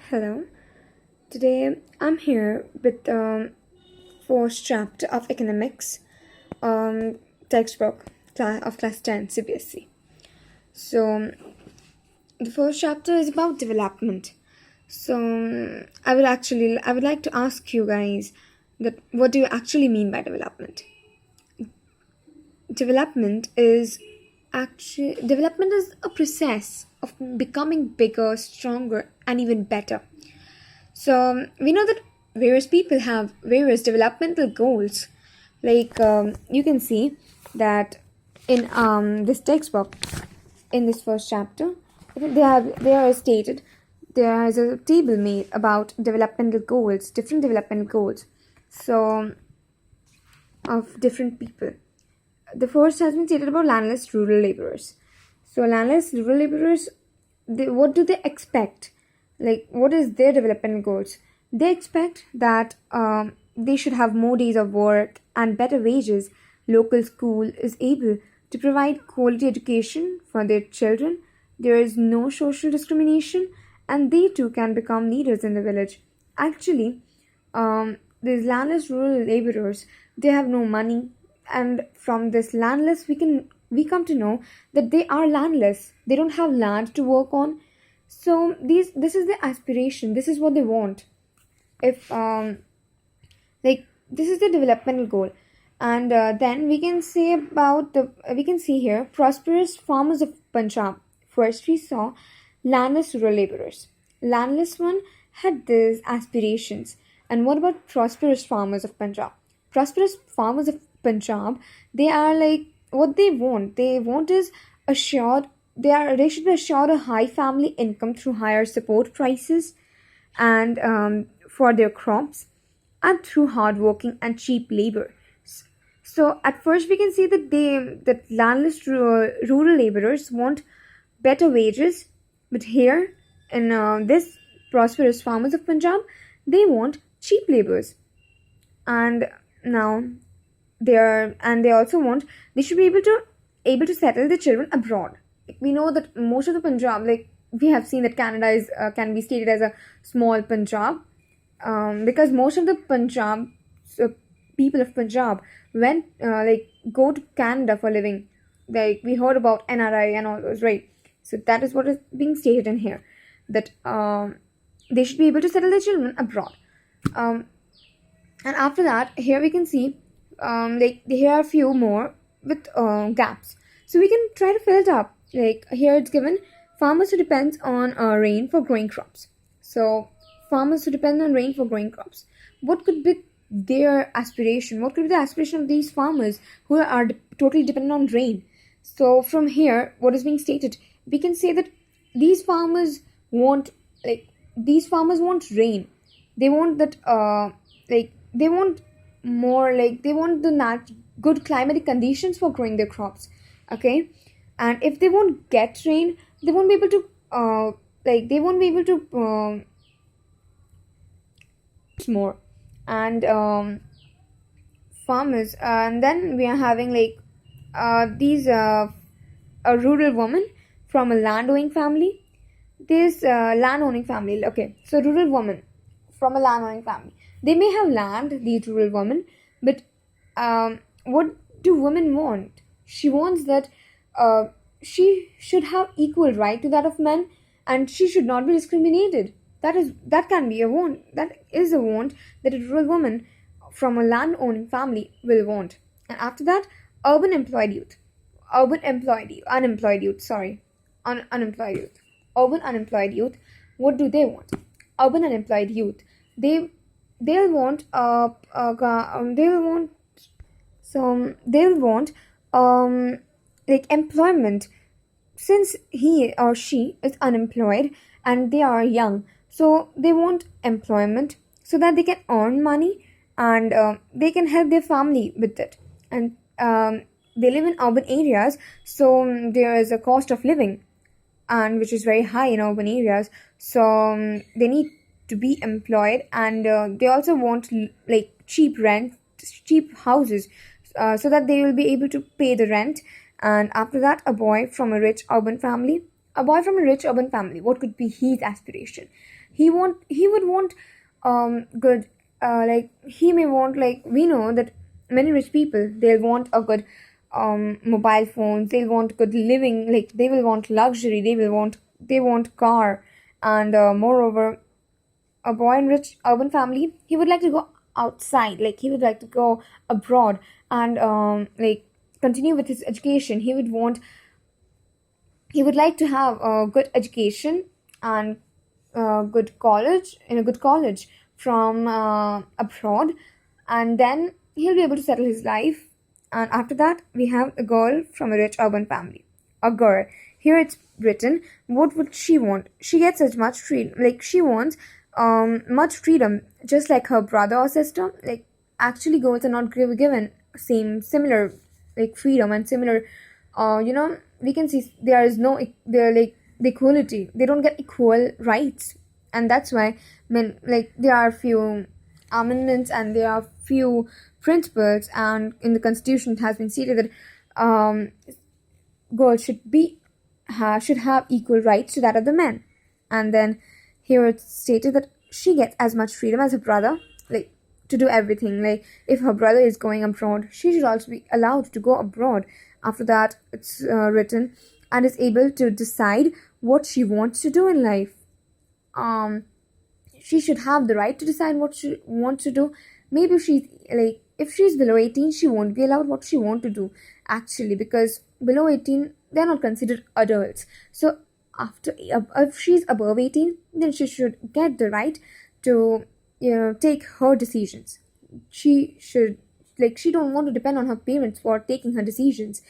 Hello. Today I'm here with the first chapter of economics textbook of class 10 CBSE. So the first chapter is about development. I would like to ask you guys that what do you actually mean by development? Development is a process of becoming bigger, stronger, and even better. So we know that various people have various developmental goals. You can see that in this textbook, in this first chapter, they are stated. There is a table made about developmental goals, different developmental goals. So of different people. The first has been stated about landless rural laborers. So landless rural laborers, what do they expect? Like, what is their development goals? They expect that they should have more days of work and better wages. Local school is able to provide quality education for their children. There is no social discrimination, and they too can become leaders in the village. Actually, these landless rural laborers, they have no money, and from this landless we come to know that they are landless. They don't have land to work on. So this is their aspiration. This is what they want. If this is the developmental goal, and then we can see here prosperous farmers of Punjab. First we saw landless rural laborers. Landless one had these aspirations. And what about prosperous farmers of Punjab? Prosperous farmers of Punjab, they are like what they want. They want is assured they should be assured a high family income through higher support prices and for their crops and through hard working and cheap labor. So at first we can see that landless rural laborers want better wages, but here in this prosperous farmers of Punjab, they want cheap labors, and now they also want they should be able to settle the children abroad. We know that most of the Punjab, like we have seen that Canada is can be stated as a small Punjab, because most of the Punjab people of Punjab went go to Canada for living. Like we heard about NRI and all those, right? So that is what is being stated in here, that they should be able to settle their children abroad. And after that, here we can see here are a few more with gaps. So we can try to fill it up. Like here it's given farmers who depends on rain for growing crops. So farmers who depend on rain for growing crops. What could be their aspiration? What could be the aspiration of these farmers who are totally dependent on rain? So from here, what is being stated? We can say that these farmers want rain. They want that they want more, like they want the good climatic conditions for growing their crops. Okay, and if they won't get rain, they won't be able to more. And farmers, and then we are having these a rural woman from a landowning family. This landowning family, okay, so rural woman from a landowning family, they may have land, these rural women, but what do women want? She wants that she should have equal right to that of men, and she should not be discriminated. That can be a want. That is a want that a rural woman from a land owning family will want. And after that, unemployed youth, sorry, unemployed youth, urban unemployed youth. What do they want? Urban unemployed youth, they'll want they'll want employment, since he or she is unemployed and they are young. So they want employment so that they can earn money, and they can help their family with it. And they live in urban areas, so there is a cost of living, and which is very high in urban areas. So they need to be employed, and they also want cheap rent, cheap houses, so that they will be able to pay the rent. And after that, a boy from a rich urban family, a boy from a rich urban family, what could be his aspiration? He would want good, like he may want, like we know that many rich people, they'll want a good mobile phones, they'll want good living, like they will want luxury, they want car. And moreover, a boy in rich urban family, he would like to go outside, like he would like to go abroad and like continue with his education. He would like to have a good education and good college, in a good college from abroad, and then he'll be able to settle his life. And after that, we have a girl from a rich urban family. A girl, here it's written, what would she want? She gets as much freedom, like she wants much freedom, just like her brother or sister. Like actually girls are not given same similar like freedom and similar, we can see there is no they're like the equality, they don't get equal rights. And that's why men, like there are few amendments and there are few principles, and in the constitution it has been stated that girls should have equal rights to that of the men. And then here it's stated that she gets as much freedom as her brother, like to do everything. Like if her brother is going abroad, she should also be allowed to go abroad. After that, it's written, and is able to decide what she wants to do in life. um she should have the right to decide what she wants to do. Maybe if she's below 18, she won't be allowed what she want to do, actually, because below 18 they're not considered adults. So after, if she's above 18, then she should get the right to take her decisions. She should, like she don't want to depend on her parents for taking her decisions.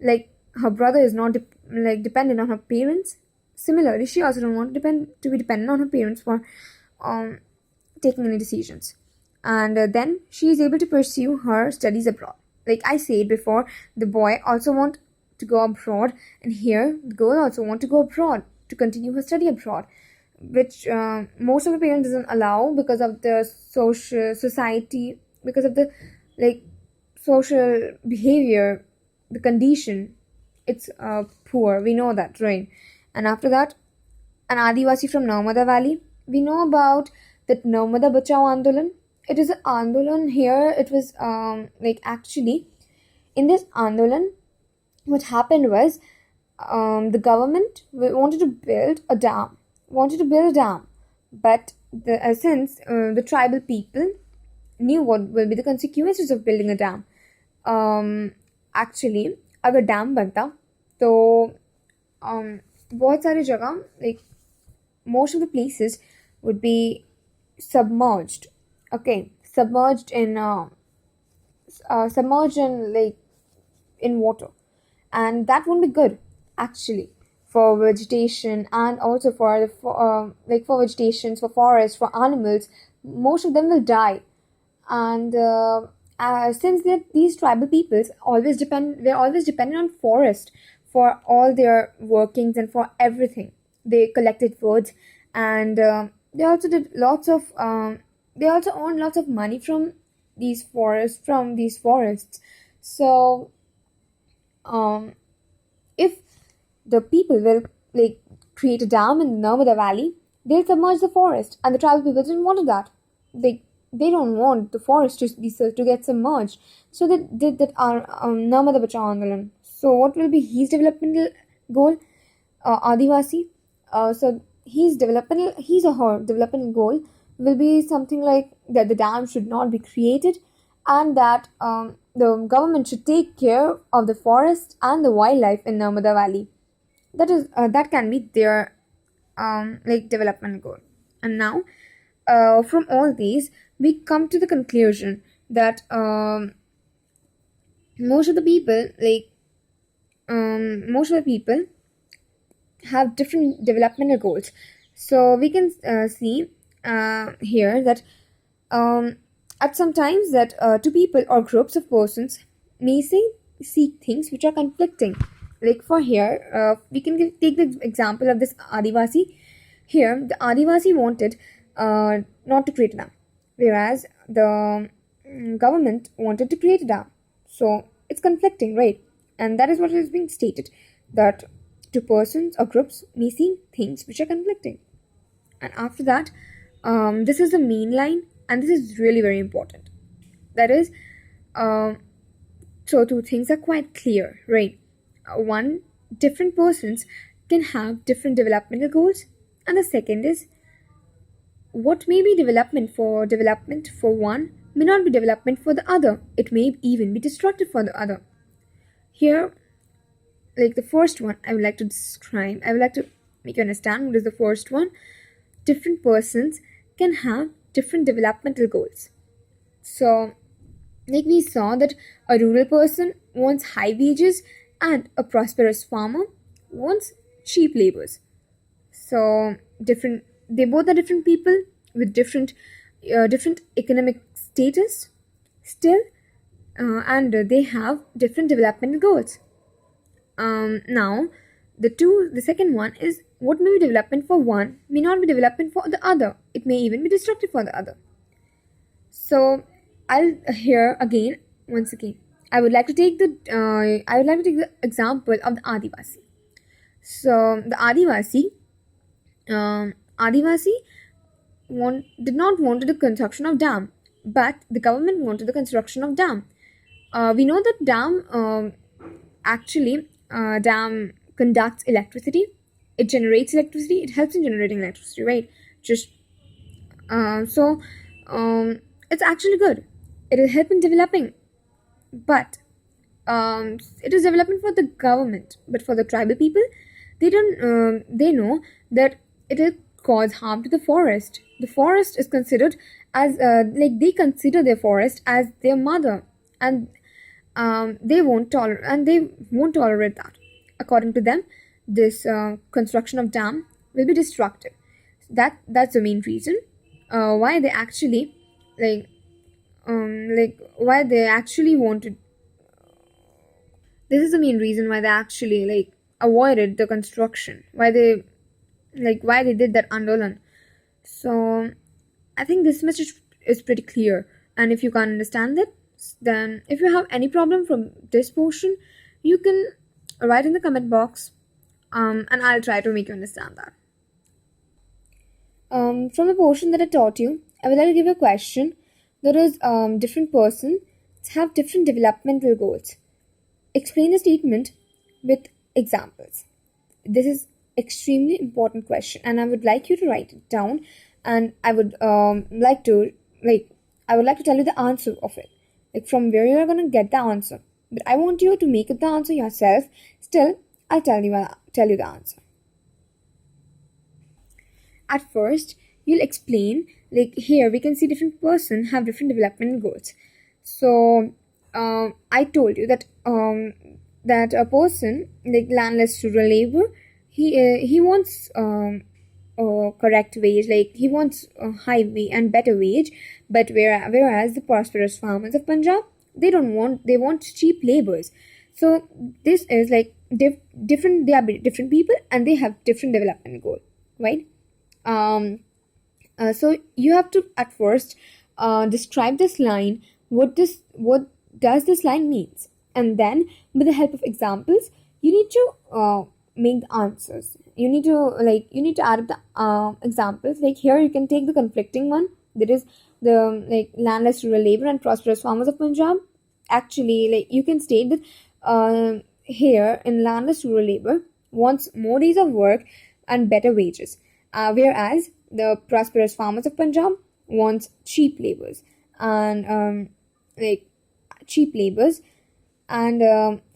Like her brother is not dependent on her parents. Similarly, she also don't want to be dependent on her parents for um, taking any decisions. And then she is able to pursue her studies abroad. Like I said before, the boy also want to go abroad, and here the girl also want to go abroad to continue her study abroad, which most of the parents doesn't allow because of the social society, because of the like social behavior, the condition. It's poor, we know that, right? And after that, an Adivasi from Narmada Valley. We know about that Narmada Bachao Andolan. It is an Andolan here. It was actually in this Andolan, what happened was the government wanted to build a dam, but the tribal people knew what will be the consequences of building a dam. Actually, अगर dam बनता तो बहुत सारी जगह, like most of the places would be submerged. Okay, submerged in like in water, and that won't be good, actually, for vegetation, and also for vegetations, for forests, for animals. Most of them will die. And since these tribal peoples they're always dependent on forest for all their workings and for everything. They collected woods, and they also earned lots of money from these forests. So if the people will like create a dam in the Narmada Valley, they'll submerge the forest, and the tribal people didn't want that. They don't want the forest to get submerged, so they did that Narmada Bachao Andolan. So what will be his developmental goal? Adivasi. So his or her developmental goal will be something like that the dam should not be created, and that the government should take care of the forest and the wildlife in Narmada Valley. That can be their development goal. And now, from all these, we come to the conclusion that most of the people have different developmental goals. So we can see here that at some times that two people or groups of persons may seek things which are conflicting. Like for here, we can take the example of this Adivasi. Here, the Adivasi wanted not to create a dam, whereas the government wanted to create a dam. So it's conflicting, right? And that is what is being stated, that to persons or groups may seem things which are conflicting. And after that, this is the main line, and this is really very important. That is, um, so two things are quite clear, right? One, different persons can have different developmental goals, and the second is what may be development for one may not be development for the other. It may even be destructive for the other. Here, like the first one, I would like to make you understand what is the first one. Different persons can have different developmental goals. So, like we saw that a rural person wants high wages and a prosperous farmer wants cheap labors. So different, they both are different people with different economic status still, and they have different developmental goals. Now, the second one is what may be development for one may not be development for the other. It may even be destructive for the other. So I'll here again once again. I would like to take the example of the Adivasi. So the Adivasi did not want the construction of dam, but the government wanted the construction of dam. We know that dam conducts electricity. It generates electricity. It helps in generating electricity, right? Just so it's actually good. It will help in developing, but it is development for the government. But for the tribal people, they don't. They know that it will cause harm to the forest. The forest is considered as they consider their forest as their mother, and they won't tolerate that. According to them, this construction of dam will be destructive. That's the main reason why they actually why they actually wanted. This is the main reason why they actually avoided the construction. Why they did that andolan. So I think this message is pretty clear. And if you can't understand it, then if you have any problem from this portion, you can write in the comment box, and I'll try to make you understand that. From the portion that I taught you, I would like to give you a question. There is different persons have different developmental goals. Explain the statement with examples. This is extremely important question, and I would like you to write it down. And I would like to tell you the answer of it, from where you are gonna get the answer. But I want you to make up the answer yourself. Still, I'll tell you the answer. At first, you'll explain, here we can see different person have different development goals. So I told you that that a person landless rural labor, he wants a correct wage, he wants a high wage and better wage. But whereas the prosperous farmers of Punjab, they want cheap labors. So this is different. They are different people and they have different development goal, right? So you have to at first describe this line. What does this line means? And then with the help of examples, you need to make the answers. You need to add up the examples. Here you can take the conflicting one, that is the landless rural labor and prosperous farmers of Punjab. Actually, you can state that here in landless rural labor wants more days of work and better wages, whereas the prosperous farmers of Punjab wants cheap labors and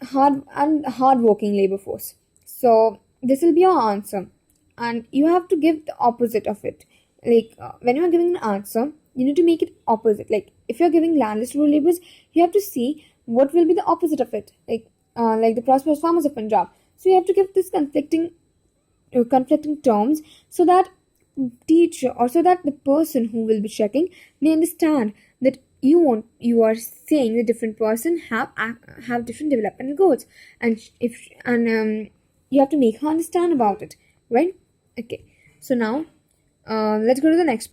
hard working labor force. So this will be your answer, and you have to give the opposite of it. When you are giving an answer, you need to make it opposite. If you're giving landless rural labors, you have to see what will be the opposite of it, the prosperous farmers of Punjab. So you have to give this conflicting terms, so that teacher, or so that the person who will be checking may understand that you are saying the different person have different developmental goals, and you have to make her understand about it, right? Okay, so now let's go to the next.